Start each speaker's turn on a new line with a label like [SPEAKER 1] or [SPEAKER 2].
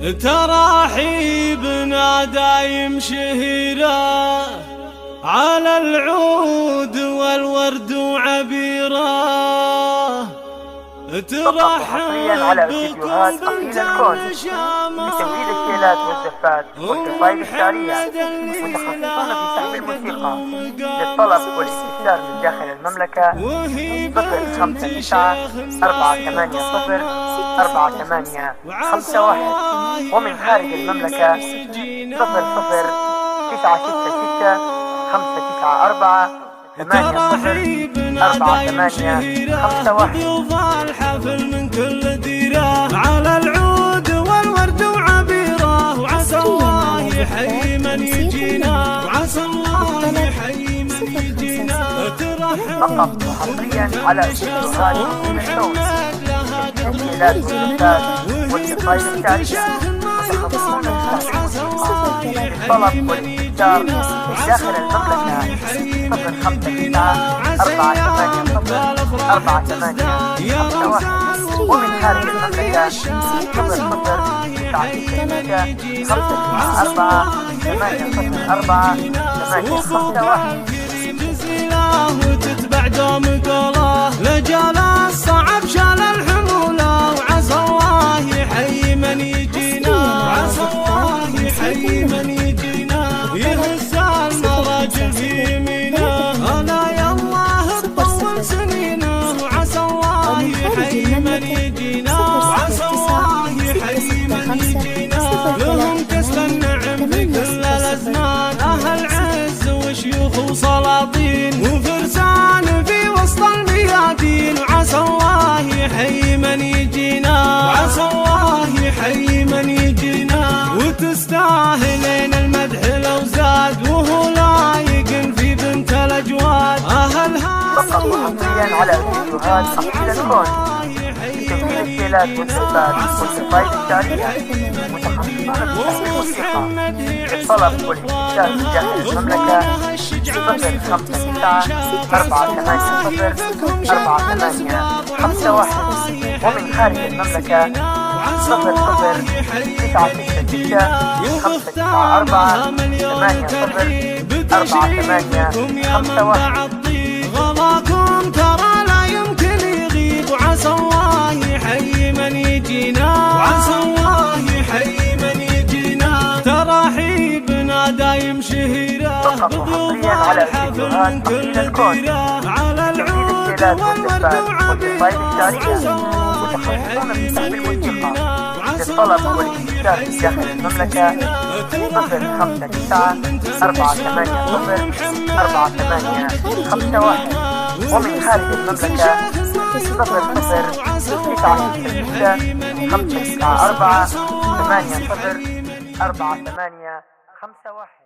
[SPEAKER 1] تراحيبنا دايم شهيرة على العود والورد وعبيره.
[SPEAKER 2] حصريا على فيديوهات أصيل الكون لتنفيذ الشيلات والزفات والقصائد الشعرية، متخصصون في سحب الموسيقى. للطلب والاستفسار من داخل المملكة 059 480 4851، ومن خارج المملكة 00 966 594
[SPEAKER 1] ضيوف الحفل من كل ديرة على العود والورد وعبيره، وعسى الله يحيي من يجينا، وعسى الله يحيي من يجينا.
[SPEAKER 2] فقط حصريا على فيديوهات من الشوز الشيلات والزفات والقصائد الشعرية، متخصصون في الطلب والاستفسار من داخل المملكة 059 480 4851، ومن خارج المملكة 00 964
[SPEAKER 1] وتتبع دوم قوله، لجال الصعب شال الحمولة، وعسى الله يحيي من يجينا، وعسى الله يحيي من يجينا. يهز المراجل في يمينه، انا يا الله تطول سنينه، وعسى الله يحيي من يجينا، وعسى الله يحيي من يجينا. لهم كسل النعم في كل الازمان، اهل عز وشيوخ وسلاطين وفرسان في وسط الميادين، وعسى الله يحيي من يجينا، وعسى الله يحيي من يجينا. وتستاهلين المدح لو زاد، وهو لايق في بنت الاجواد، اهلها
[SPEAKER 2] حصريا على فيديوهات أصيل الكون لتنفيذ الشيلات والزفات والقصائد الشعرية، متخصصون في سحب الموسيقى. للطلب والاستفسار من داخل المملكة 059 480 4851، ومن خارج المملكة 00 966 594 4851.
[SPEAKER 1] غلاكم ترى لا يمكن يغيب، وعسى الله يحيي من يجينا، وعسى الله يحيي من يجينا. تراحيبنا دايم شهيرة
[SPEAKER 2] حصريا على فيديوهات أصيل الكون
[SPEAKER 1] على العود والورد
[SPEAKER 2] والقصائد الشعرية، متخصصون في سحب الموسيقى. للطلب والاستفسار من داخل المملكة 059 480 4851، ومن خارج المملكة 00 966 594 80 4851.